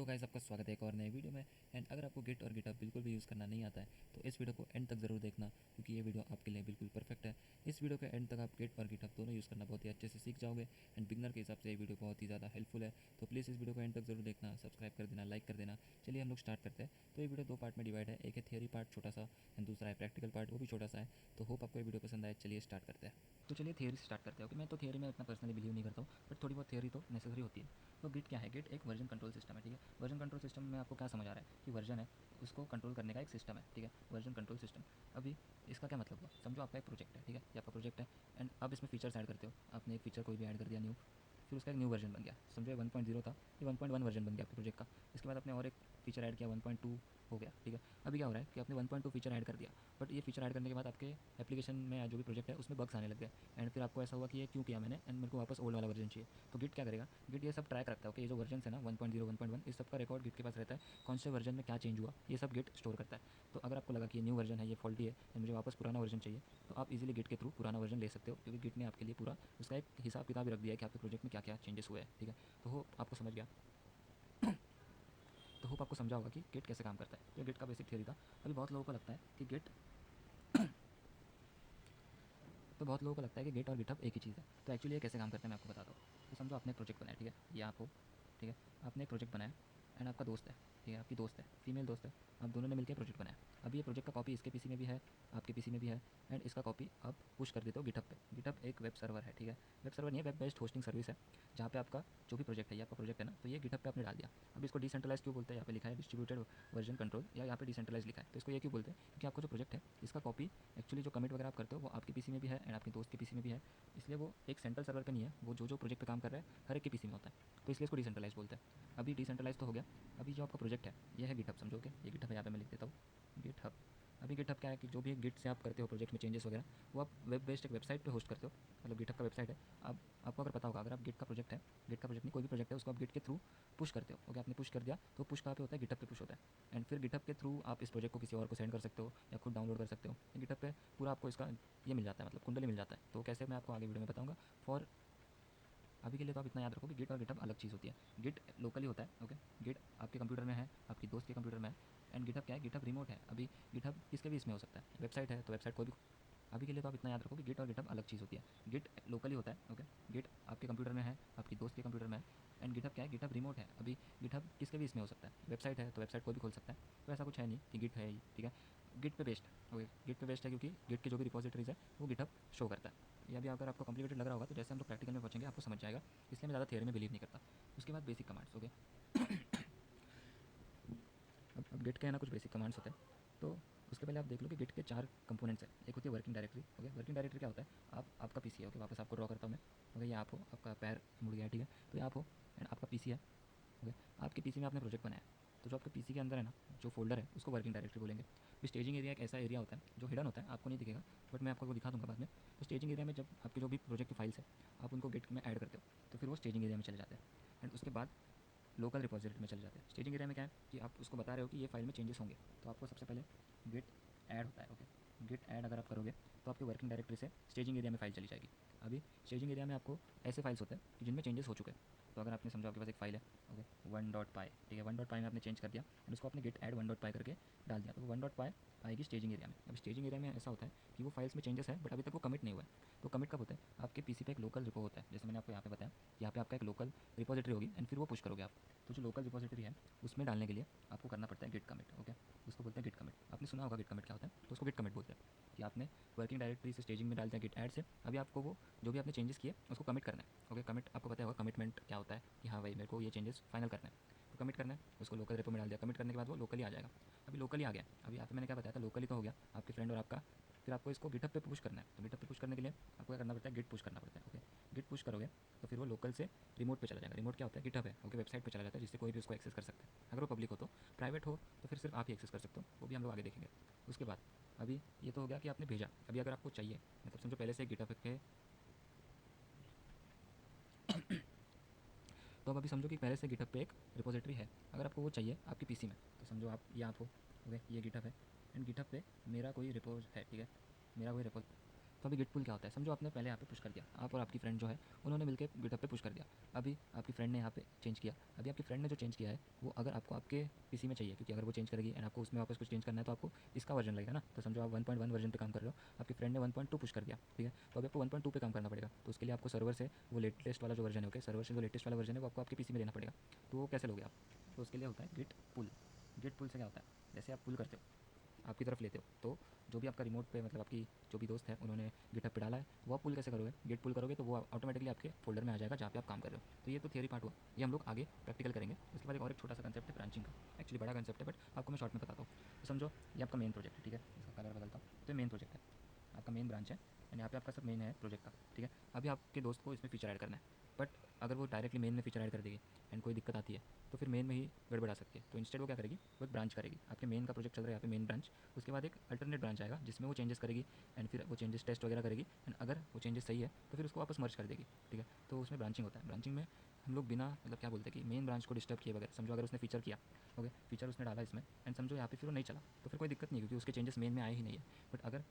Hello guys, आपका स्वागत है एक और नए वीडियो में। एंड अगर आपको गिट और गिटहब बिल्कुल भी यूज़ करना नहीं आता है तो इस वीडियो को एंड तक ज़रूर देखना, क्योंकि ये वीडियो आपके लिए बिल्कुल परफेक्ट है। इस वीडियो के एंड तक आप गिट और गिटहब दोनों यूज़ करना बहुत ही अच्छे से सीख जाओगे। एंड बिगनर के हिसाब से ये वीडियो बहुत ही ज़्यादा हेल्पफुल है, तो प्लीज़ इस वीडियो को एंड तक ज़रूर देखना, सब्सक्राइब कर देना, लाइक कर देना। चलिए हम लोग स्टार्ट करते हैं। तो ये वीडियो दो पार्ट में डिवाइड है, एक है थियरी पार्ट छोटा सा एंड दूसरा है प्रैक्टिकल पार्ट, वो भी छोटा सा है। तो होप आपको ये वीडियो पसंद आए। चलिए स्टार्ट करते हैं। तो चलिए थियरी से स्टार्ट करते हैं। ओके, मैं तो थियरी में इतना पर्सनली बिलीव नहीं करता हूँ, बट थोड़ी बहुत थियरी तो नेसेसरी होती है। तो गिट क्या है? गिट एक वर्जन कंट्रोल सिस्टम है, ठीक है। वर्जन कंट्रोल सिस्टम में आपको क्या समझ आ रहा है कि वर्जन है, उसको कंट्रोल करने का एक सिस्टम है, ठीक है। Version control system. अभी इसका क्या मतलब हुआ? समझो आपका एक प्रोजेक्ट है, ठीक है, ये आपका प्रोजेक्ट है। एंड अब इसमें फीचर्स ऐड करते हो, आपने एक फीचर कोई भी ऐड कर दिया न्यू, फिर उसका एक न्यू वर्जन बन गया। समझो 1.0 था, ये 1.1 वर्जन बन गया आपके प्रोजेक्ट का। इसके बाद आपने और एक फीचर ऐड किया, 1.2 हो गया, ठीक है। अभी क्या हो रहा है कि आपने 1.2 फीचर ऐड कर दिया, बट ये फीचर ऐड करने के बाद आपके एप्लीकेशन में जो भी प्रोजेक्ट है उसमें बग्स आने लग गए। एंड फिर आपको ऐसा हुआ कि ये क्यों किया मैंने, एंड मेरे को वापस ओल्ड वाला वर्जन चाहिए। तो गिट क्या करेगा? गिट ये सब ट्रैक रखता है। ओके, ये जो वर्जन है ना 1.0 1.1, इस सब का रिकॉर्ड गिट के पास रहता है। कौन से वर्जन में क्या चेंज हुआ ये सब गिट स्टोर करता है। तो अगर आपको लगा कि ये न्यू वर्जन है, ये फॉल्टी है एंड मुझे वापस पुराना वर्जन चाहिए, तो आप इजीली गिट के थ्रू पुराना वर्जन ले सकते हो, क्योंकि गिट ने आपके लिए पूरा उसका एक हिसाब किताब रख दिया है कि आपके प्रोजेक्ट में क्या क्या चेंजेस हुए हैं, ठीक है। तो होप आपको समझ गया। तो होप आपको समझा होगा कि गिट कैसे काम करता है। तो गिट का बेसिक थियरी था। अभी बहुत लोगों को लगता है कि गिट तो बहुत लोगों को लगता है कि गिट और गिटहब एक ही चीज़ है। तो एक्चुअली ये कैसे काम करते हैं मैं आपको बताता हूँ। तो समझो आपने एक प्रोजेक्ट बनाया, ठीक है, ये आप हो, ठीक है। आपने एक प्रोजेक्ट बनाया एंड आपका दोस्त है, ठीक है, आपकी दोस्त है, फीमेल दोस्त है। आप दोनों ने मिलकर प्रोजेक्ट बनाया। अभी ये प्रोजेक्ट का कॉपी इसके पीसी में भी है, आपके पीसी में भी है। एंड इसका कॉपी आप पुश कर देते हो गिटहब पे। गिटहब एक वेब सर्वर है, ठीक है। वेब सर्वर नहीं है, वेब बेस्ड होस्टिंग सर्विस है, जहाँ पे आपका जो भी प्रोजेक्ट है, ये आपका प्रोजेक्ट है ना, तो ये गिटहब पे आपने डाल दिया। अब इसको डिसेंट्रलाइज क्यों बोलते हैं? यहाँ पे लिखा है डिस्ट्रीब्यूटेड वर्जन कंट्रोल, या यहाँ पे डिसेंट्रलाइज लिखा है। तो इसको ये क्यों बोलते हैं? क्योंकि आपका जो प्रोजेक्ट है इसका कॉपी एक्चुअली जो कमिट वगैरह आप करते हो वो आपके पीसी में भी है एंड आपके दोस्त के पीसी में भी है। इसलिए वो एक सेंट्रल सर्वर पे नहीं है, वो जो जो प्रोजेक्ट पे काम कर रहा है हर एक के पीसी में होता है। तो इसलिए इसको डिसेंट्रलाइज बोलते हैं। अभी डिसेंट्रलाइज तो हो गया। अभी जो आपका प्रोजेक्ट है ये है गिटहब, समझोगे, ये गिटहब है, यहाँ पे मैं लिख देता हूँ गिटहब। अभी गिटहब क्या है कि जो भी गिट से आप करते हो प्रोजेक्ट में चेंजेस वगैरह, वो आप वेब बेस्ड एक वेबसाइट पे होस्ट करते हो। मतलब गिटहब का वेबसाइट है। अब आपको अगर पता होगा, अगर आप गिट का प्रोजेक्ट है, गिट का प्रोजेक्ट नहीं, कोई भी प्रोजेक्ट है, उसको आप गिट के थ्रू पुश करते हो। ओके, आपने पुश कर दिया तो पुश कहाँ पे होता है? गिटहब पे पुश होता है। एंड फिर गिटहब के थ्रू आप इस प्रोजेक्ट को किसी और को सेंड कर सकते हो या खुद डाउनलोड कर सकते हो। गिटहब पे पूरा आपको इसका ये मिल जाता है, मतलब कुंडली मिल जाता है। तो कैसे, मैं आपको आगे वीडियो में बताऊंगा। फॉर अभी के लिए तो आप इतना याद रखो कि गिट और गिटहब अलग चीज़ होती है। गिट लोकली होता है, ओके, गिट आपके कंप्यूटर में है, आपकी दोस्त के कंप्यूटर में है। एंड गिटहब क्या है? गिटहब रिमोट है। अभी गिटहब किसके भी इसमें हो सकता है, वेबसाइट है तो वेबसाइट कोई भी। अभी के लिए तो आप इतना याद रखो कि गिट और गिटहब अलग चीज़ होती है। गिट लोकली होता है, ओके, गिट आपके कंप्यूटर में है, आपकी दोस्त के कंप्यूटर में है। एंड गिटहब क्या है? गिटहब रिमोट है। अभी गिटहब किसके भी इसमें हो सकता है, वेबसाइट है तो वेबसाइट कोई भी खोल सकता है। तो ऐसा कुछ है नहीं कि गिट है ही, ठीक है। गिट पे बेस्ड, ओके, गिट पे बेस्ड है, क्योंकि गिट की जो भी रिपोजिटरीज है वो गिटहब शो करता है। ये अभी अगर आपको कॉम्प्लिकेटेड लग रहा होगा तो जैसे हम लोग प्रैक्टिकल में पहुंचेंगे आपको समझ जाएगा, इसलिए मैं ज़्यादा थियरी में बिलीव नहीं करता। उसके बाद बेसिक कमांड्स, ओके। अब गिट के है ना कुछ बेसिक कमांड्स होते हैं। तो उसके पहले आप देख लो कि गिट के 4 कंपोनेंट्स हैं। एक होती है working directory, okay. Working directory क्या होता है? आपका पीसी है, ओके, वापस आपको ड्रॉ करता हूँ मैं, ओके। ये आप हो, आपका पैर मुड़ गया, ठीक है, तो ये आप हो एंड आपका पीसी है, ओके। आपके पीसी में आपने प्रोजेक्ट बनाया, तो जो आपके पीसी के अंदर है ना, जो फोल्डर है उसको वर्किंग डायरेक्टरी बोलेंगे। तो स्टेजिंग एरिया एक ऐसा एरिया होता है जो हिडन होता है, आपको नहीं दिखेगा, बट मैं आपको वो दिखा दूंगा बाद में। तो स्टेजिंग एरिया में जब आपके जो भी प्रोजेक्ट की फाइल्स है आप उनको गिट में ऐड करते हो, तो फिर वो स्टेजिंग एरिया में चले जाते हैं। एंड उसके बाद लोकल रिपोजिटरी में चले जाते हैं। स्टेजिंग एरिया में क्या है कि आप उसको बता रहे हो कि ये फाइल में चेंजेस होंगे, तो आपको सबसे पहले गिट ऐड होता है, ओके। गिट ऐड अगर आप करोगे तो आपके वर्किंग डायरेक्टरी से स्टेजिंग एरिया में फाइल चली जाएगी। अभी स्टेजिंग एरिया में आपको ऐसे फाइल्स होते हैं कि जिनमें चेंजेस हो चुके हैं। तो अगर आपने समझा आपके पास एक फाइल है, ओके, 1.py, ठीक है, 1.py में आपने चेंज कर दिया एंड उसको आपने गिट ऐड 1.py करके डाल दिया, तो वो 1.py आएगी स्टेजिंग एरिया में। अब स्टेजिंग एरिया में ऐसा होता है कि वो फाइल्स में चेंजेस है बट अभी तक वो कमिट नहीं हुआ है। तो कमिट कब होता है? आपके पीसी पे एक लोकल रिपो होता है, जैसे मैंने आपको यहाँ पे बताया, यहाँ पे आपका एक लोकल रिपोजिटरी होगी एंड फिर वो पुश करोगे आप। तो जो लोकल रिपोजिटरी है उसमें डालने के लिए आपको करना पड़ता है गिट कमिट, ओके। उसको बोलते हैं गिट कमिट। आपने सुना होगा गिट कमिट क्या होता है, तो उसको गिट कमिट बोलते हैं कि आपने वर्किंग डायरेक्टरी से स्टेजिंग में डाल दिया गिट ऐड से। अभी आपको वो जो भी आपने चेंजेस किए उसको कमिट करना है, ओके। कमिट आपको पता होगा कमिटमेंट क्या होता है, कि हाँ भाई मेरे को ये चेंजेस फाइनल करना है, तो कमिट करना है। उसको लोकल रेपो में डाल दिया, कमिट करने के बाद वो लोकली आ जाएगा। अभी लोकली आ गया, अभी यहाँ पे मैंने क्या बताया था, लोकली तो हो गया आपके फ्रेंड और आपका। फिर आपको इसको गिटहब पे पुश करना है, तो गिटहब पे पुश करने के लिए आपको क्या करना पड़ता है? गिट पुश करना पड़ता है, ओके। गिट पुश करोगे तो फिर वो लोकल से रिमोट पे चला जाएगा। रिमोट क्या होता है? गिटहब है, ओके, वेबसाइट पे चला जाता है जिससे कोई भी उसको एक्सेस कर सकता है। अगर वो पब्लिक हो तो, प्राइवेट हो तो फिर सिर्फ आप ही एक्सेस कर सकते हो, वो भी हम लोग आगे देखेंगे। उसके बाद अभी ये तो हो गया कि आपने भेजा। अभी अगर आपको चाहिए, मतलब समझो पहले से गिटहब के, तो अब अभी समझो कि पहले से गिटहब पे एक रिपोजिटरी है, अगर आपको वो चाहिए आपकी पीसी में, तो समझो आप यहाँ हो, ओके, ये गिटहब है एंड गिटहब पे मेरा कोई रिपोज है, ठीक है, मेरा कोई रिपोज। तो अभी गिट पुल क्या होता है, समझो आपने पहले यहाँ पे पुश कर दिया, आप और आपकी फ्रेंड जो है उन्होंने मिलकर गिटहब पे पुश कर दिया। अभी आपकी फ्रेंड ने यहाँ पे चेंज किया, अभी आपकी फ्रेंड ने जो चेंज किया है वो अगर आपको आपके पीसी में चाहिए, क्योंकि अगर वो चेंज करेगी एंड आपको उसमें वापस कुछ चेंज करना है तो आपको इसका वर्जन लगेगा ना। तो समझो आप 1.1 वर्जन पे काम कर रहे हो, आपकी फ्रेंड ने 1.2 पुश कर दिया, ठीक है, तो अभी आपको 1.2 पे काम करना पड़ेगा। तो उसके लिए आपको सर्वर से वो लेटेस्ट वाला जो वर्जन है, ओके, सर्वर से जो लेटेस्ट वाला वर्जन है वो आपको आपके पीसी में लेना पड़ेगा। तो वो कैसे लोगे आप? तो उसके लिए होता है गिट पुल। गिट पुल से क्या होता है, जैसे आप पुल करते हो, आपकी तरफ लेते हो, तो जो भी आपका रिमोट पे मतलब आपकी जो भी दोस्त है उन्होंने गिटहब पे डाला है, वो आप पुल कैसे करोगे, गेट पुल करोगे तो वो ऑटोमेटिकली आपके फोल्डर में आ जाएगा जहाँ पे आप काम कर रहे हो। तो ये तो थियरी पार्ट हुआ, ये हम लोग आगे प्रैक्टिकल करेंगे। उसके बाद एक और एक छोटा सा कंसेप्ट है ब्रांचिंग का, एक्चुअली बड़ा कंसेप्ट है बट आपको मैं शॉर्ट में बताता हूँ। तो समझो ये आपका मेन प्रोजेक्ट है, ठीक है, इसका कलर बदलता हूँ, तो ये मेन प्रोजेक्ट है, आपका मेन ब्रांच है एंड यहाँ पे आपका सब मेन है प्रोजेक्ट का, ठीक है। अभी आपके दोस्त को इसमें फीचर ऐड करना है, बट अगर वो डायरेक्टली मेन में फीचर ऐड कर देगी एंड कोई दिक्कत आती है तो फिर मेन में ही गड़बड़ आ सकती है। तो इंस्टेड वो क्या करेगी, वो एक ब्रांच करेगी, आपके मेन का प्रोजेक्ट चल रहा है यहाँ पे मेन ब्रांच, उसके बाद एक अल्टरनेट ब्रांच आएगा जिसमें वो चेंजेस करेगी एंड फिर वो चेंजेस टेस्ट वगैरह करेगी एंड अगर वो चेंजेस सही है तो फिर उसको वापस मर्ज कर देगी, ठीक है। तो उसमें ब्रांचिंग होता है। ब्रांचिंग में हम लोग बिना मतलब क्या बोलते हैं कि मेन ब्रांच को डिस्टर्ब किए बगैर, समझो अगर उसने फीचर किया, ओके, फीचर उसने डाला इसमें एंड समझो यहाँ पे फिर वो नहीं चला तो फिर कोई दिक्कत नहीं है क्योंकि उसके चेंजेस मेन में आए ही नहीं है। बट अगर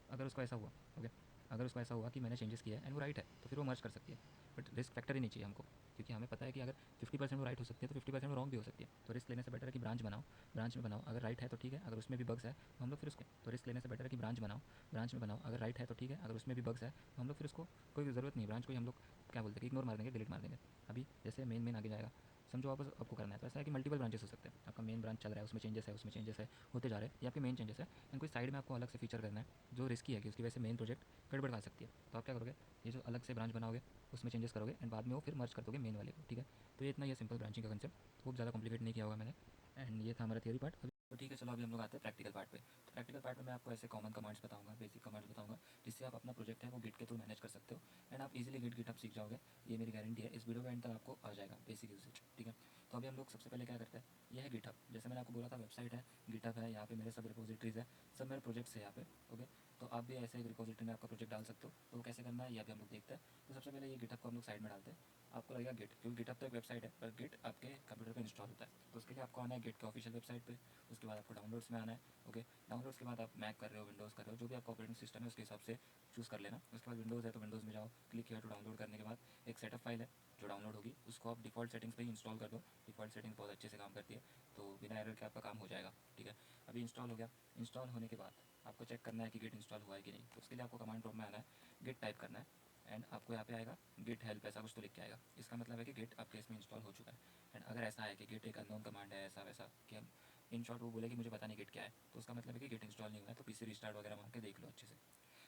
अगर उसको ऐसा हुआ, ओके, अगर उसको ऐसा हुआ कि मैंने चेंजेस किया है एंड वो राइट है तो फिर वो मर्ज कर सकती है। बट रिस्क फैक्टर ही नहीं चाहिए हमको, क्योंकि हमें पता है कि अगर 50% वो राइट हो सकती है तो 50% वो रॉन्ग भी हो सकती है। तो रिस्क लेने से बेटर है कि ब्रांच बनाओ, ब्रांच में बनाओ, अगर राइट है तो ठीक है, अगर उसमें भी बग्स है तो हम लोग फिर उसको, तो रिस्क लेने से बेटर है कि ब्रांच बनाओ, ब्रांच में बनाओ, अगर राइट है तो ठीक है, अगर उसमें भी बग्स है तो हम लोग फिर उसको कोई ज़रूरत नहीं है ब्रांच को ही हम लोग क्या बोलते हैं कि इग्नोर मार देंगे, डिलीट मार देंगे। अभी जैसे मेन आगे जाएगा, समझो आप आपको करना है तो ऐसा है कि मल्टीपल ब्रांचेस हो सकते हैं, आपका मेन ब्रांच चल रहा है उसमें चेंजेस है, उसमें चेंजेस है होते जा रहे हैं, ये आपके मेन चेंजेस है एंड कोई साइड में आपको अलग से फीचर करना है जो रिस्की है कि उसकी वजह से मेन प्रोजेक्ट गड़बड़ खा सकती है। तो आप क्या करोगे, ये जो अलग से ब्रांच बनाओगे उसमें चेंजेस करोगे एंड बाद में वो फिर मर्ज कर दोगे मेन वाले को, ठीक है। तो ये इतना ये सिंपल ब्रांचिंग का कंसेप्ट, खूब ज़्यादा कॉम्प्लिकेट नहीं किया होगा मैंने एंड ये था हमारा थियरी पार्ट। अभी तो ठीक है, चलो अभी हम लोग आते हैं प्रैक्टिकल पार्ट पे। तो प्रैक्टिकल पार्ट में मैं आपको ऐसे कॉमन कमांड्स बताऊंगा, बेसिक कमांड्स बताऊंगा जिससे आप अपना प्रोजेक्ट है वो गिट के थ्रू मैनेज कर सकते हो एंड आप इजीली गिट गिटहब सीख जाओगे, ये मेरी गारंटी है। इस वीडियो के एंड तक आपको आ जाएगा बेसिक यूसेज, ठीक है। तो अभी हम लोग सबसे पहले क्या करते हैं, यह है गिटहब, जैसे मैंने आपको बोला था वेबसाइट है, गिटहब है, यहाँ पे मेरे सब रिपोजिटरीज है, सब मेरे प्रोजेक्ट्स है यहाँ पे, ओके। तो आप भी ऐसे एक रिपोजिटरी में आपका प्रोजेक्ट डाल सकते हो, तो वो कैसे करना है ये अभी हम लोग देखते हैं। तो सबसे पहले ये गिटहब को हम लोग साइड में डालते हैं, आपको लगेगा गिट, क्योंकि गिटहब तो एक वेबसाइट है पर गिट आपके कंप्यूटर पर इंस्टॉल होता है। तो उसके लिए आपको आना है गिट के ऑफिशियल वेबसाइट पे, उसके बाद आपको डाउनलोड्स में आना है, ओके। डाउनलोड्स के बाद आप मैक कर रहे हो, विंडोज़ कर रहे हो, जो भी आपका ऑपरेटिंग सिस्टम है उसके हिसाब से चूज़ कर लेना। उसके बाद विंडोज़ है तो विंडोज़ में जाओ, क्लिक किया टू डाउनलोड करने के बाद एक सेटअप फाइल है जो डाउनलोड होगी, उसको आप डिफ़ॉल्ट सेटिंग्स पे ही इंस्टॉल कर दो। डिफ़ॉल्ट सेटिंग्स बहुत अच्छे से काम करती है, तो बिना एरर के आपका काम हो जाएगा, ठीक है। अभी इंस्टॉल हो गया, इंस्टॉल होने के बाद आपको चेक करना है कि गिट इंस्टॉल हुआ है कि नहीं। तो उसके लिए आपको कमांड प्रॉम्प्ट में आना है, गिट टाइप करना है एंड आपको यहाँ पे आएगा गिट हेल्प, ऐसा कुछ तो लिख के आएगा। इसका मतलब है कि गिट आपके इसमें इंस्टॉल हो चुका है। एंड अगर ऐसा है कि गिट एक अननोन कमांड है, ऐसा वैसा कि हम इन शॉर्ट वो बोले कि मुझे पता नहीं गिट क्या है, तो उसका मतलब है कि गिट इंस्टॉल नहीं हुआ है, तो पीसी रिस्टार्ट वगैरह मार के देख लो अच्छे से।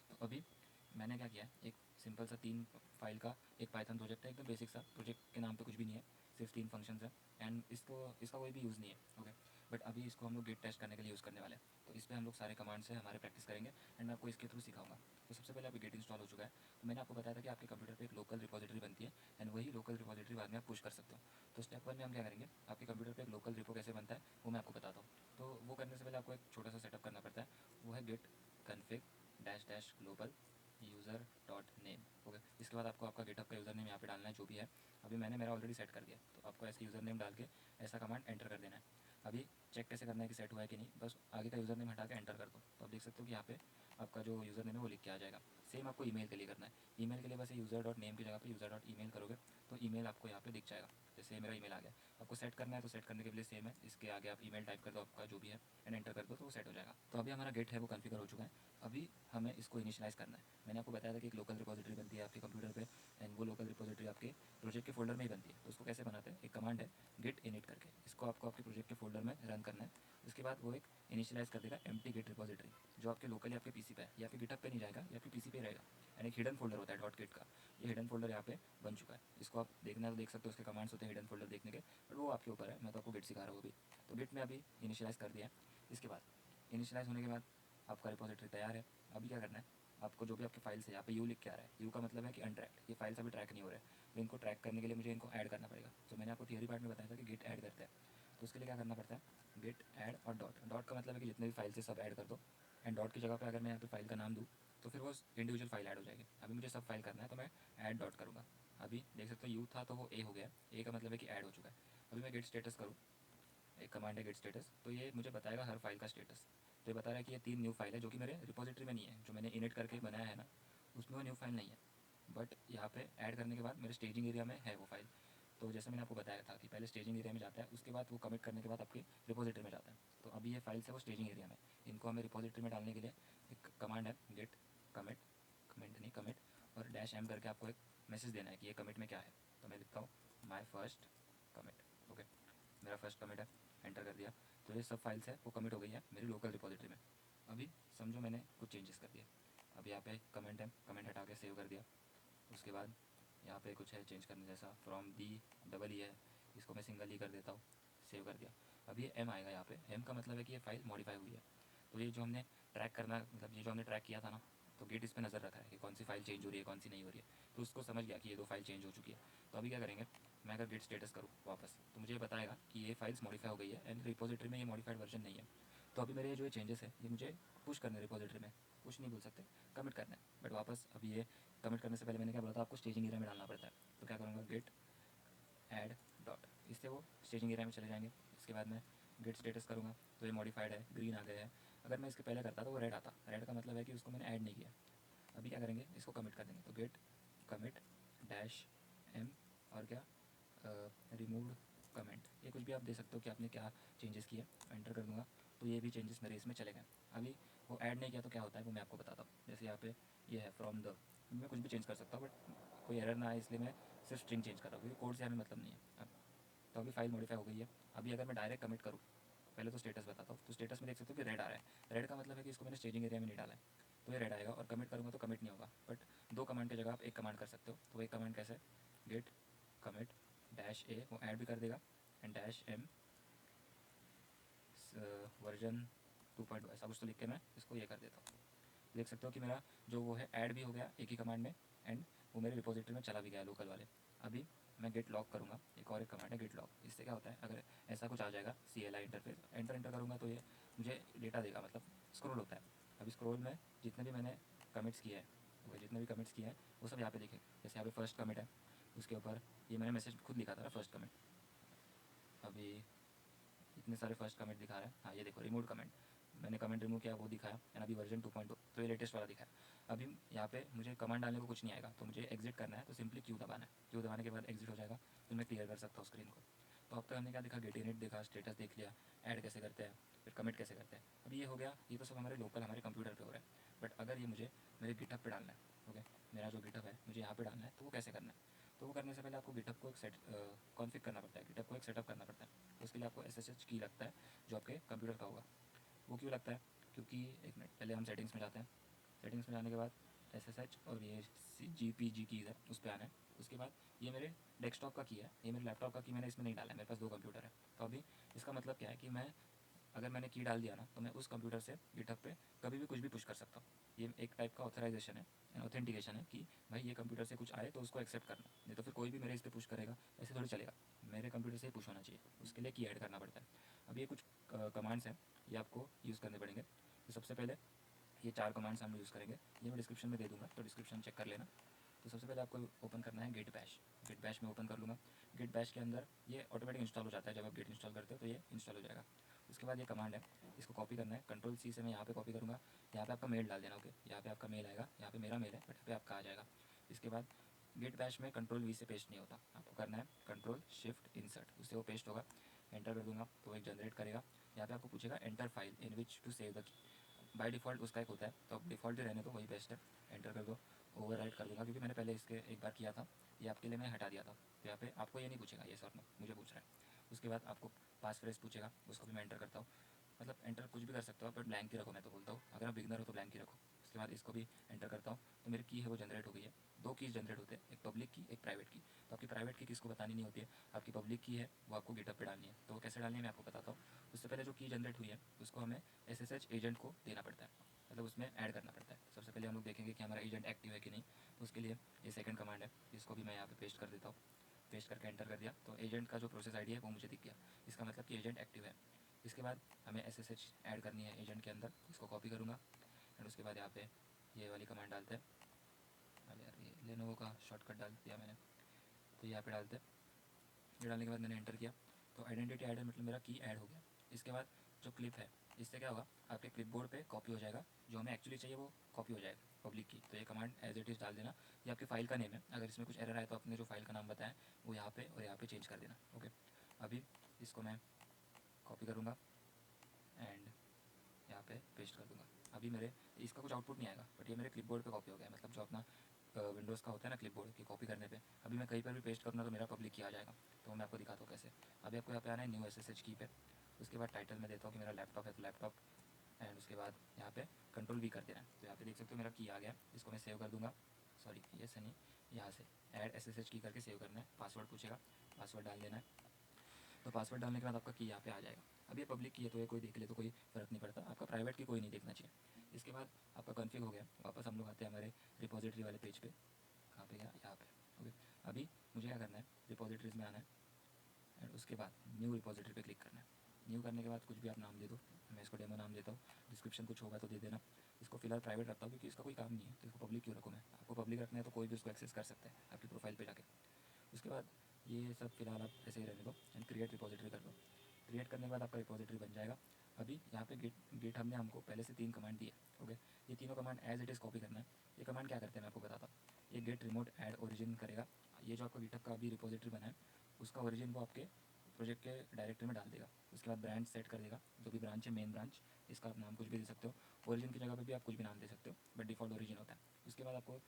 तो अभी मैंने क्या किया, एक सिंपल सा 3 फाइल का एक पाइथन प्रोजेक्ट है, एकदम बेसिक सा प्रोजेक्ट, के नाम पे कुछ भी नहीं है, सिर्फ 3 फंक्शंस है एंड इसका कोई भी यूज़ नहीं है, ओके। बट अभी इसको हम लोग गिट टेस्ट करने के लिए यूज़ करने वाले हैं। तो इस पर हम लोग सारे कमांड से हमारे प्रैक्टिस करेंगे एंड मैं आपको इसके थ्रू सिखाऊंगा। तो सबसे पहले अभी गिट इंस्टॉल हो चुका है। तो मैंने आपको बताया था कि आपके कंप्यूटर पे एक लोकल रिपोजिटरी बनती है एंड वही लोकल रिपोजिटरी बाद में आप पुश कर सकते हो। तो स्टेप 1 में हम क्या करेंगे, आपके कंप्यूटर पे एक लोकल रिपो कैसे बनता है वो मैं आपको बताता हूँ। तो वो करने से पहले आपको एक छोटा सा सेटअप करना पड़ता है, वो है git config dash dash global user dot name, okay. इसके बाद आपको आपका गिटहब का यूज़र नेम यहाँ पे डालना है जो भी है। अभी मैंने मेरा ऑलरेडी सेट कर दिया, तो आपको ऐसे यूज़र नेम डाल के ऐसा कमांड एंटर कर देना है। अभी चेक कैसे करना है कि सेट हुआ है कि नहीं, बस आगे का यूज़र नेम हटा के एंटर कर दो, तो आप देख सकते हो कि यहाँ पे आपका जो यूज़र नेम है वो लिख के आ जाएगा। सेम आपको ईमेल के लिए करना है, ईमेल के लिए बस यूज़र डॉट नेम की जगह पे यूज़र डॉट ईमेल करोगे तो ईमेल आपको यहाँ पे दिख जाएगा। जैसे मेरा ईमेल आ गया, आपको सेट करना है तो सेट करने के लिए सेम है, इसके आगे आप ईमेल टाइप कर दो आपका जो भी है एंड एंटर कर दो तो वो सेट हो जाएगा। तो अभी हमारा गेट है वो कॉन्फ़िगर हो चुका है। अभी हमें इसको इनिशियलाइज़ करना है। मैंने आपको बताया था कि एक लोकल रिपोजिटरी बनती है आपके कंप्यूटर पे एंड वो लोकल रिपोजिटरी आपके प्रोजेक्ट के फोल्डर में ही बनती है। तो उसको कैसे बनाते हैं, एक कमांड है गिट इनिट करके, इसको आपको आपके प्रोजेक्ट के फोल्डर में रन करना है। उसके बाद वो एक इनिशियलाइज़ कर देगा एम्प्टी गिट रिपोजिटरी, जो आपके लोकली आपके पीसी पे है, या फिर गिटहब पे नहीं जाएगा, या फिर पीसी पे रहेगा। एंड एक हिडन फोल्डर होता है डॉट गिट का, ये हिडन फोल्डर यहाँ पे बन चुका है। इसको आप देखना है तो देख सकते हो, उसके कमांड्स होते हैं हिडन फोल्डर देखने के, बट वो आपके ऊपर है, मैं तो आपको गिट सिखा रहा हूँ अभी। तो गिट में अभी इनिशियलाइज़ कर दिया है। इसके बाद इनिशियलाइज़ होने के बाद आपका रिपोजिटरी तैयार है। अभी क्या करना है, आपको जो भी आपके फाइल्स है, यहाँ पे यू लिख के आ रहा है, यू का मतलब है कि अनट्रैक्ड, ये फाइल्स अभी ट्रैक नहीं हो रहे हैं, तो इनको ट्रैक करने के लिए मुझे इनको ऐड करना पड़ेगा। तो मैंने आपको थियरी पार्ट में बताया था कि गिट ऐड करते हैं, तो उसके लिए क्या करना पड़ता है, गिट ऐड और डॉट, डॉट का मतलब है कि जितने भी फाइल्स है सब ऐड कर दो एंड डॉट की जगह पे अगर मैं यहाँ पे फाइल का नाम दूँ तो फिर वो इंडिविजुअल फाइल ऐड हो जाएगी। अभी मुझे सब फाइल करना है तो मैं ऐड डॉट करूँगा। अभी देख सकते हो यू था तो वो ए हो गया, ए का मतलब है कि ऐड हो चुका है। अभी मैं गेट स्टेटस करूँ, एक कमांड है गेट स्टेटस, तो ये मुझे बताएगा हर फाइल का स्टेटस। तो ये बता रहा है कि ये 3 न्यू फाइल है जो कि मेरे रिपोजिटरी में नहीं है, जो मैंने इनिट करके बनाया है ना, उसमें वो न्यू फाइल नहीं है, बट यहाँ पे ऐड करने के बाद मेरे स्टेजिंग एरिया में है वो फाइल। तो जैसे मैंने आपको बताया था कि पहले स्टेजिंग एरिया में जाता है, उसके बाद वो कमिट करने के बाद आपके रिपोजिटरी में जाता है। तो अभी ये फाइल्स है वो स्टेजिंग एरिया में, इनको हमें रिपोजिटरी में डालने के लिए एक कमांड है गेट कमिट, कमेंट नहीं कमिट, और डैश एम करके आपको एक मैसेज देना है कि ये कमिट में क्या है। तो मैं लिखता हूँ माई फर्स्ट कमिट। ओके, मेरा फर्स्ट कमिट है, एंटर कर दिया। तो ये सब फाइल्स है वो कमिट हो गई है मेरी लोकल रिपोजिटरी में। अभी समझो मैंने कुछ चेंजेस कर दिए। अब यहाँ पे कमेंट है, कमेंट हटा के सेव कर दिया। उसके बाद यहाँ पे कुछ है चेंज करने जैसा, फ्रॉम दी डबल ई है, इसको मैं सिंगल ई कर देता हूँ, सेव कर दिया। अब ये एम आएगा, यहाँ पे एम का मतलब है कि ये फाइल मॉडिफाई हुई है। तो ये जो हमने ट्रैक करना, मतलब ये जो हमने ट्रैक किया था ना, तो गेट इस पर नज़र रखा है कि कौन सी फाइल चेंज हो रही है कौन सी नहीं हो रही है। तो उसको समझ गया कि ये 2 फाइल चेंज हो चुकी है। तो अभी क्या करेंगे, मैं अगर गेट स्टेटस करूँ वापस, तो मुझे ये बताएगा कि ये फाइल्स मॉडिफाई हो गई है एंड रिपोजिटरी में ये मॉडिफाइड वर्जन नहीं है। तो अभी मेरे जो ये चेंजेस है ये मुझे पुश करने रिपोजिटरी में, पुश नहीं बोल सकते, कमिट करना है। बट वापस अभी ये कमिट करने से पहले मैंने क्या बोला था आपको, स्टेजिंग एरिया में डालना पड़ता है। तो क्या करूँगा, गेट ऐड डॉट, इससे वो स्टेजिंग एरिया में चले जाएंगे। इसके बाद मैं गेट स्टेटस करूँगा तो ये मॉडिफाइड है, ग्रीन आ गया है। अगर मैं इसके पहले करता तो वो रेड आता, रेड का मतलब है कि उसको मैंने ऐड नहीं किया। अभी क्या करेंगे, इसको कमिट कर देंगे। तो गेट कमिट डैश एम, और क्या रिमूव्ड कमेंट, ये कुछ भी आप दे सकते हो कि आपने क्या चेंजेस किए। एंटर कर दूँगा तो ये भी चेंजेस मेरे इसमें चले गए। अभी वो ऐड नहीं किया तो क्या होता है वो मैं आपको बताता हूँ। जैसे यहाँ पे ये है फ्रॉम द, मैं कुछ भी चेंज कर सकता हूँ बट कोई एरर ना आए इसलिए मैं सिर्फ स्ट्रिंग चेंज कर रहा हूँ, क्योंकि कोड से हमें मतलब नहीं है। अब तो अभी फाइल मॉडिफाई हो गई है। अभी अगर मैं डायरेक्ट कमिट करूँ, पहले तो स्टेटस बताता हूँ, तो स्टेटस में देख सकते हो कि रेड आ रहा है। रेड का मतलब है कि इसको मैंने स्टेजिंग एरिया में नहीं डाला है, तो ये रेड आएगा। और कमिट करूँगा तो कमिट नहीं होगा, बट 2 कमांड की जगह आप एक कमांड कर सकते हो। तो एक कमांड कैसे, गेट कमिट डैश ए, वो ऐड भी कर देगा, एंड डैश एम वर्जन 2.2 ऐसा कुछ तो लिख के मैं इसको ये कर देता हूँ। देख सकते हो कि मेरा जो वो है ऐड भी हो गया एक ही कमांड में, एंड वो मेरे रिपोजिटरी में चला भी गया लोकल वाले। अभी मैं गेट लॉग करूँगा, एक और एक कमांड है गेट लॉग। इससे क्या होता है, अगर ऐसा कुछ आ जाएगा CLI इंटरफेस, एंटर एंटर करूँगा तो ये मुझे डेटा देगा, मतलब स्क्रॉल होता है। अभी स्क्रॉल में जितने भी मैंने कमिट्स किए हैं, वो जितने भी कमिट्स किए हैं वो सब यहाँ पे दिखे। जैसे यहाँ पे फर्स्ट कमिट है, उसके ऊपर ये मैंने मैसेज खुद लिखा था ना फर्स्ट कमिट। अभी इतने सारे फर्स्ट कमेंट दिखा रहा है, हाँ ये देखो रिमूव कमेंट, मैंने कमेंट रिमूव किया वो दिखाया, एंड अभी वर्जन 2.2, तो ये लेटेस्ट वाला दिखाया। अभी यहाँ पे मुझे कमांड डालने को कुछ नहीं आएगा, तो मुझे एग्जिट करना है, तो सिंपली क्यू दबाना है। क्यू दबाने के बाद एग्जिट हो जाएगा, फिर मैं क्लियर कर सकता हूँ स्क्रीन को। तो अब तक हमने क्या देखा, गेट इनिट देखा, स्टेटस देख लिया, ऐड कैसे करते हैं, फिर कमिट कैसे करते हैं। अभी ये हो गया, ये तो सब हमारे लोकल हमारे कंप्यूटर पे हो रहा है। बट अगर ये मुझे मेरे गिटहब पे डालना है, ओके, मेरा जो गिटहब है मुझे यहाँ पे डालना है, तो वो कैसे करना है। तो वो करने से पहले आपको गिटहब को एक सेट कॉन्फ़िग करना पड़ता है, गिटहब को एक सेटअप करना पड़ता है। तो उसके लिए आपको SSH की लगता है जो आपके कंप्यूटर का होगा। वो क्यों लगता है, क्योंकि एक मिनट पहले हम सेटिंग्स में जाते हैं। सेटिंग्स में जाने के बाद SSH और ये GPG कीज़ है उस पर आना है। उसके बाद ये मेरे डेस्कटॉप का की है, ये मेरे लैपटॉप का की मैंने इसमें नहीं डाला है, मेरे पास 2 कंप्यूटर है। तो अभी इसका मतलब क्या है कि मैं अगर मैंने की डाल दिया ना, तो मैं उस कंप्यूटर से गिटहब पे कभी भी कुछ भी पुश कर सकता हूँ। ये एक टाइप का ऑथराइजेशन है, ऑथेंटिकेशन है कि भाई ये कंप्यूटर से कुछ आए तो उसको एक्सेप्ट करना, नहीं तो फिर कोई भी मेरे इस पर पुश करेगा ऐसे थोड़ी चलेगा। मेरे कंप्यूटर से ही पुश होना चाहिए, उसके लिए की ऐड करना पड़ता है। अब ये कुछ कमांड्स हैं, ये आपको यूज़ करने पड़ेंगे। तो सबसे पहले ये 4 कमांड्स हम यूज़ करेंगे, ये मैं डिस्क्रिप्शन में दे दूँगा, तो डिस्क्रिप्शन चेक कर लेना। तो सबसे पहले आपको ओपन करना है गेट बैश। गेट बैश में ओपन कर लूँगा। गेट बैश के अंदर ये ऑटोमेटिक इंस्टॉल हो जाता है, जब आप गेट इंस्टॉल करते हो तो ये इंस्टॉल हो जाएगा। उसके बाद ये कमांड है, इसको कॉपी करना है, Ctrl+C से मैं यहाँ पे कॉपी करूँगा। यहाँ पे आपका मेल डाल देना, ओके, यहाँ पे आपका मेल आएगा, यहाँ पे मेरा मेल है बट यहाँ पे आपका आ जाएगा। इसके बाद गेट बैश में Ctrl+V से पेस्ट नहीं होता, आपको करना है Ctrl+Shift+Insert, उससे वो पेस्ट होगा। एंटर कर दूँगा तो एक जनरेट करेगा। यहाँ पे आपको पूछेगा enter file in which to save the key, by default उसका एक होता है, तो अब डिफ़ॉल्ट ही रहने दो, वही बेस्ट है। एंटर कर दो, ओवरराइट कर दूँगा क्योंकि मैंने पहले इसके एक बार किया था, ये आपके लिए मैंने हटा दिया था। तो यहाँ पे आपको ये नहीं पूछेगा, ये सर मुझे पूछ रहा है। उसके बाद आपको पास फ्रेज पूछेगा, उसको भी मैं एंटर करता हूँ। मतलब एंटर कुछ भी कर सकते हो आप, बट ब्लैंक ही रखो, मैं तो बोलता हूँ अगर आप बिगनर हो तो ब्लैंक ही रखो। उसके बाद इसको भी एंटर करता हूँ, तो मेरी की है वो जनरेट हो गई है। 2 कीज़ जनरेट होते हैं, एक पब्लिक की एक प्राइवेट की। तो आपकी प्राइवेट की किसको बतानी नहीं होती है, आपकी पब्लिक की है वो आपको गिटहब पे डालनी है। तो वो कैसे डालनी है मैं आपको बताता हूँ। उससे पहले जो की जनरेट हुई है उसको हमें SSH एजेंट को देना पड़ता है, मतलब उसमें ऐड करना पड़ता है। सबसे पहले हम लोग देखेंगे कि हमारा एजेंट एक्टिव है कि नहीं। तो उसके लिए ये सेकंड कमांड है, इसको भी मैं यहाँ पे पेस्ट कर देता हूँ। पेस्ट करके एंटर कर दिया तो एजेंट का जो प्रोसेस आईडी है वो मुझे दिख गया, इसका मतलब कि एजेंट एक्टिव है। इसके बाद हमें SSH ऐड करनी है एजेंट के अंदर, इसको कॉपी करूँगा एंड उसके बाद यहाँ पे ये वाली कमांड डालते हैं। अरे यार ये लेनोवो का शॉर्टकट डाल दिया मैंने, तो यहाँ पे डालते हैं। ये डालने के बाद मैंने एंटर किया तो आइडेंटिटी ऐड है, मतलब मेरा की ऐड हो गया। इसके बाद जो क्लिप है इससे क्या होगा, आपके क्लिपबोर्ड पे कॉपी हो जाएगा, जो हमें एक्चुअली चाहिए वो कॉपी हो जाएगा पब्लिक की। तो ये कमांड एज इट इज़ डाल देना। ये आपकी फ़ाइल का नेम है, अगर इसमें कुछ एरर आए तो आपने जो फाइल का नाम बताया वो यहाँ पे और यहाँ पे चेंज कर देना। ओके, अभी इसको मैं कॉपी करूँगा एंड यहाँ पे पेस्ट कर दूँगा। अभी मेरे इसका कुछ आउटपुट नहीं आएगा, बट ये मेरे क्लिपबोर्ड पे कॉपी हो गया, मतलब जो अपना विंडोज़ का होता है ना क्लिपबोर्ड की कॉपी करने पे। अभी मैं कहीं पर भी पेस्ट करूँगा तो मेरा पब्लिक की आ जाएगा। तो मैं आपको दिखाता हूँ कैसे। अभी आपको यहाँ पे आना है न्यू SSH की पे, उसके बाद टाइटल में देता हूँ कि मेरा लैपटॉप है तो लैपटॉप, एंड उसके बाद यहाँ पे कंट्रोल V कर देना है। तो यहाँ पे देख सकते हो मेरा की आ गया, इसको मैं सेव कर दूँगा। सॉरी ये से नहीं, यहाँ से ऐड SSH की करके सेव करना है। पासवर्ड पूछेगा, पासवर्ड डाल देना है। तो पासवर्ड डालने के बाद आपका की यहाँ पे आ जाएगा। अब ये पब्लिक की है तो ये कोई देख ले तो कोई फ़र्क नहीं पड़ता, आपका प्राइवेट की कोई नहीं देखना चाहिए। इसके बाद आपका कॉन्फ़िग हो गया, वापस हम लोग आते हैं हमारे रिपोजिटरी वाले पेज पे। कहाँ पे गया, यहाँ पे। ओके, अभी मुझे क्या करना है, रिपोजिटरीज में आना है एंड उसके बाद न्यू रिपोजिटरी पे क्लिक करना है। न्यू करने के बाद कुछ भी आप नाम दे दो, मैं इसको डेमो नाम देता हूँ। डिस्क्रिप्शन कुछ होगा तो दे देना। इसको फिलहाल प्राइवेट रखता हूँ क्योंकि इसका कोई काम नहीं है, तो इसको पब्लिक क्यों रखूँ मैं। आपको पब्लिक रखना है तो कोई भी उसको एक्सेस कर सकता है आपकी प्रोफाइल पे जाके। उसके बाद ये सब फिलहाल आप ऐसे ही रहने दो एंड क्रिएट रिपोजिटरी कर दो। क्रिएट करने के बाद आपका रिपोजिटरी बन जाएगा। अभी यहाँ पे गिट हब ने हमको पहले से 3 कमांड दिए। ओके, ये तीनों command as it is copy करना है। ये कमांड क्या करते हैं मैं आपको बताता हूँ। ये गेट रिमोट ऐड ओरिजिन करेगा। ये जो आपका गिटहब का अभी रिपोजिटरी बना है उसका ओरिजिन वो आपके प्रोजेक्ट के डायरेक्टरी में डाल देगा। उसके बाद ब्रांच सेट कर देगा, जो भी ब्रांच है मेन ब्रांच, इसका आप नाम कुछ भी दे सकते हो। ओरिजिन की जगह पे भी आप कुछ भी नाम दे सकते हो, बट डिफ़ॉल्ट ओरिजिन होता है। उसके बाद आपको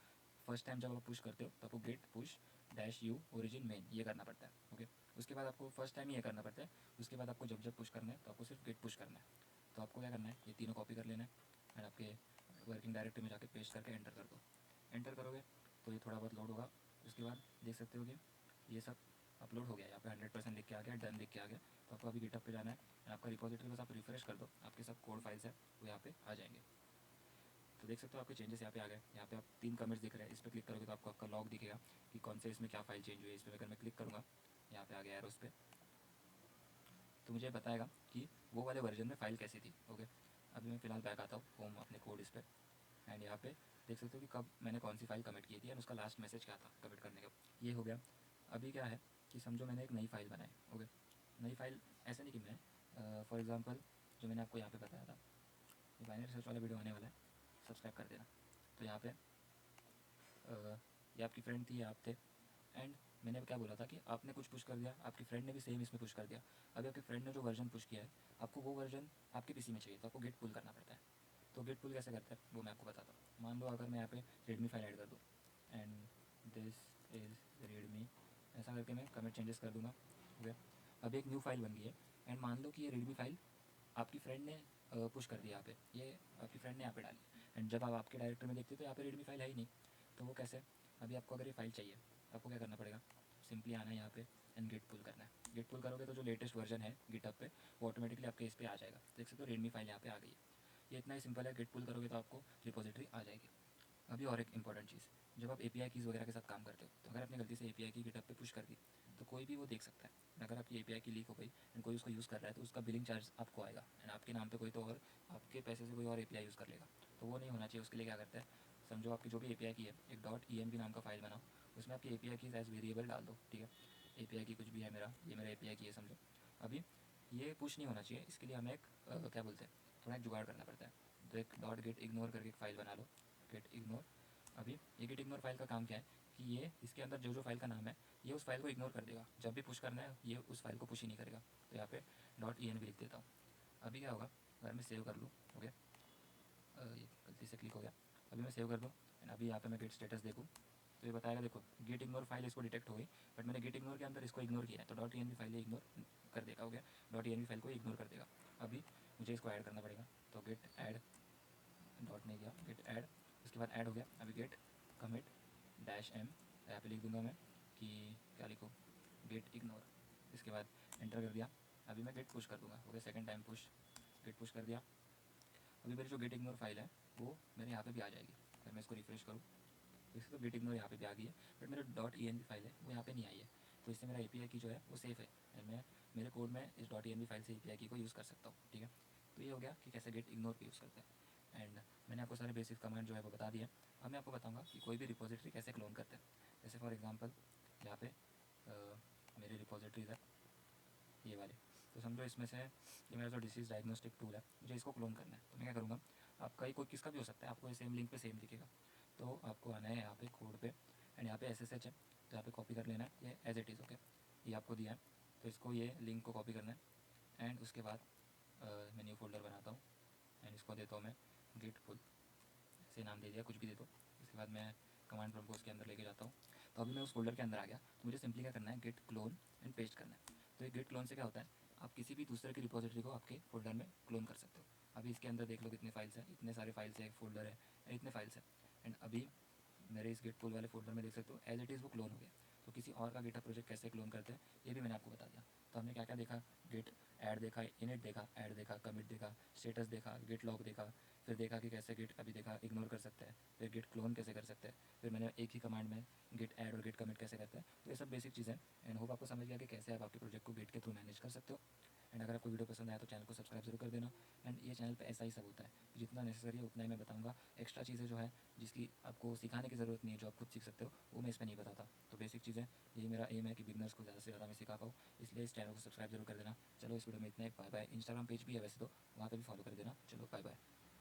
फर्स्ट टाइम जब आप पुश करते हो तो आपको git push dash u origin main ये करना पड़ता है। ओके, उसके बाद आपको फर्स्ट टाइम ये करना पड़ता है। उसके बाद आपको जब जब पुश करना है तो आपको सिर्फ गेट पुश करना है। तो आपको क्या करना है, ये तीनों कॉपी कर लेना है एंड आपके वर्किंग डायरेक्टरी में जाके पेस्ट करके एंटर कर दो। एंटर करोगे तो ये थोड़ा बहुत लोड होगा। उसके बाद देख सकते हो कि ये सब अपलोड हो गया, यहाँ पे 100% लिख के आ गया, डन लिख के आ गया। तो आपको अभी गिटहब पे जाना है, आपका रिपोजिटरी बस आप रिफ्रेश कर दो, आपके सब कोड फाइल्स है वो यहाँ पे आ जाएंगे। तो देख सकते हो आपके चेंजेस यहाँ पे आ गए। यहाँ पे आप 3 कमेंट्स दिख रहे हैं, इस पर क्लिक करोगे तो आपको आपका लॉग दिखेगा कि कौन से इसमें क्या फाइल चेंज हुई है। इस पर अगर मैं क्लिक करूँगा, यहाँ पे आ गया एरोस पे, तो मुझे बताएगा कि वो वाले वर्जन में फ़ाइल कैसी थी। ओके, अभी मैं फ़िलहाल बैक आता हूँ होम अपने कोड इस पर, एंड यहाँ पे देख सकते हो कि कब मैंने कौन सी फ़ाइल कमिट की थी एंड उसका लास्ट मैसेज क्या था कमिट करने का। ये हो गया। अभी क्या है कि समझो मैंने एक नई फ़ाइल बनाई। ओके, नई फ़ाइल ऐसे नहीं कि मैं फॉर एग्ज़ाम्पल जो मैंने आपको यहाँ पे बताया था, ये बाइनरी सर्च वाला वीडियो आने वाला है, सब्सक्राइब कर देना। तो यहाँ पे ये आपकी फ्रेंड थी, ये आप थे, एंड मैंने क्या बोला था कि आपने कुछ पुश कर दिया, आपकी फ्रेंड ने भी सेम इसमें पुश कर दिया। अभी आपकी फ्रेंड ने जो वर्जन पुश किया है, आपको वो वर्जन आपके पीसी में चाहिए, तो आपको गेट पुल करना पड़ता है। तो गेट पुल कैसे करता है वो मैं आपको बताता हूँ। मान लो अगर मैं यहाँ पे रेडमी फाइल ऐड कर दूँ एंड दिस इज़ रेडमी, ऐसा करके मैं कमेंट चेंजेस कर दूँगा। ओके, अब एक न्यू फाइल बन गई है एंड मान लो कि ये रेडमी फाइल आपकी फ्रेंड ने पुश कर दिया यहाँ पे, ये आपकी फ्रेंड ने यहाँ पे डाली, एंड जब आप आपके डायरेक्टरी में देखते हो तो यहाँ पे रेडमी फाइल है ही नहीं। तो वो कैसे, अभी आपको अगर ये फाइल चाहिए तो आपको क्या करना पड़ेगा, सिंपली आना है यहाँ पे एंड गेट पुल करना है। गेट पुल करोगे तो जो लेटेस्ट वर्जन है गिटहब पे वो ऑटोमेटिकली आपके इस पर आ जाएगा। देख सकते हो रेडमी फाइल यहाँ पे आ गई है। ये इतना ही सिंपल है, गेट पुल करोगे तो आपको रिपोजिटरी आ जाएगी। अभी और एक इंपॉर्टेंट चीज़, जब आप API कीज़ वगैरह के साथ काम करते हो तो अगर आपने गलती से API की गिटहब पे पुश कर दी तो कोई भी वो देख सकता है। अगर आपकी API की लीक हो गई एंड कोई उसको यूज़ कर रहा है तो उसका बिलिंग चार्ज आपको आएगा एंड आपके नाम पे कोई तो और आपके पैसे से कोई और API यूज़ कर लेगा। तो वो नहीं होना चाहिए। उसके लिए क्या करता है, समझो आपकी जो भी API की है, एक .env नाम का फाइल बनाओ, उसमें आपकी API कीज़ एज वेरिएबल डाल दो। ठीक है, API की कुछ भी है मेरा, ये मेरा API की है समझो। अभी ये पुश नहीं होना चाहिए, इसके लिए हमें एक क्या बोलते हैं, थोड़ा एक जुगाड़ करना पड़ता है। तो एक गेट इग्नोर करके एक फ़ाइल बना लो, गेट इग्नोर। अभी ये गेट इग्नोर फाइल का काम क्या है कि ये इसके अंदर जो जो फाइल का नाम है ये उस फाइल को इग्नोर कर देगा। जब भी पुश करना है ये उस फाइल को पुश ही नहीं करेगा। तो यहाँ पे .env लिख देता हूँ। अभी क्या होगा, अगर मैं सेव कर लूँ, ओके, ये गलती से क्लिक हो गया। अभी मैं सेव कर दूँ एंड अभी यहाँ पे मैं गेट स्टेटस देखूँ तो ये बताएगा देखो गेट इग्नोर फाइल इसको डिटेक्ट हो गई, बट मैंने गेट इग्नोर के अंदर इसको इग्नोर किया है तो .env फाइल इग्नोर कर देगा। हो गया, .env फाइल को इग्नोर कर देगा। अभी मुझे इसको ऐड करना पड़ेगा, तो गेट ऐड, डॉट नहीं किया, गेट ऐड, उसके बाद ऐड हो गया। अभी गेट कमिट डैश एम, यहाँ पे लिख दूंगा मैं कि क्या लिखो, गेट इग्नोर, इसके बाद एंटर कर दिया। अभी मैं गेट पुश कर दूंगा। Okay, second time push, git push कर दिया। अभी मेरी जो गेट इग्नोर फाइल है वो मेरे यहाँ पे भी आ जाएगी। अगर मैं इसको रिफ्रेश करूँ तो इससे तो गेट इग्नोर यहाँ पे भी आ गई है, बट मेरा .env फाइल है वो यहाँ पे नहीं आई है। तो इससे मेरा API की जो है वो सेफ़ है एंड मैं मेरे कोड में इस .env फाइल से API की को यूज़ कर सकता हूँ। ठीक है, तो ये हो गया कि कैसे गेट इग्नोर को यूज़ करते हैं एंड मैंने आपको सारे बेसिक कमांड जो है वो बता दिए। अब मैं आपको बताऊँगा कि कोई भी रिपोजिटरी कैसे क्लोन करते हैं। जैसे फॉर एग्ज़ाम्पल यहाँ पे मेरे रिपोजिटरीज है ये वाले, तो समझो इसमें से ये मेरा जो डिसीज़ डायग्नोस्टिक टूल है, मुझे इसको क्लोन करना है। तो मैं क्या करूँगा, आपका ही कोई किसका भी हो सकता है, आपको ये सेम लिंक पे सेम दिखेगा। तो आपको आना है यहाँ पे कोड पे, एंड यहाँ पे SSH है, तो यहाँ पे कॉपी कर लेना है ये एज इट इज़। ओके, ये आपको दिया है, तो इसको ये लिंक को कॉपी करना है। एंड उसके बाद मैं न्यू फोल्डर बनाता हूँ, एंड इसको देता हूँ मैं गिट फुल, ऐसे नाम दे दिया, कुछ भी दे दो। इसके बाद मैं कमांड प्रॉम्प्ट को उसके अंदर लेके जाता हूँ। तो अभी मैं उस फोल्डर के अंदर आ गया, तो मुझे सिंपली क्या करना है, गेट क्लोन एंड पेस्ट करना है। तो ये गेट क्लोन से क्या होता है, आप किसी भी दूसरे की रिपोजिटरी को आपके फोल्डर में क्लोन कर सकते हो। अभी इसके अंदर देख लो कितने फाइल्स हैं, इतने सारे फाइल्स है, एक फोल्डर है, इतने फाइल्स हैं। एंड अभी मेरे इस गेट पुल वाले फोल्डर में देख सकते हो एज इट इज़ वो क्लोन हो गया। तो किसी और का गिटहब प्रोजेक्ट कैसे क्लोन करते हैं ये भी मैंने आपको बता दिया। तो हमने क्या क्या देखा, गिट ऐड देखा, इनिट देखा, ऐड देखा, कमिट देखा, स्टेटस देखा, गिट लॉग देखा, फिर देखा कि कैसे गिट अभी देखा इग्नोर कर सकते हैं, फिर गिट क्लोन कैसे कर सकते हैं, फिर मैंने एक ही कमांड में गिट ऐड और गिट कमिट कैसे करते हैं। तो ये सब बेसिक चीज़ें। एंड होप आपको समझ गया कि कैसे आप आपके प्रोजेक्ट को गिट के थ्रू मैनेज कर सकते हो। एंड अगर आपको वीडियो पसंद आया तो चैनल को सब्सक्राइब जरूर कर देना। एंड ये चैनल पे ऐसा ही सब होता है, जितना नेसेसरी है उतना ही मैं बताऊंगा। एक्स्ट्रा चीज़ें जो है जिसकी आपको सिखाने की ज़रूरत नहीं है, जो आप खुद सीख सकते हो, वो मैं इस पर नहीं बताता। तो बेसिक चीज़ें, यही मेरा एम है कि बिगनर्स को ज़्यादा से ज़्यादा मैं सिखा पाऊँ, इसलिए इस चैनल को सब्सक्राइब जरूर कर देना। चलो इस वीडियो में इतना ही, बाय बाय। इंस्टाग्राम पेज भी है वैसे तो, वहाँ पर भी फॉलो कर देना। चलो बाय बाय।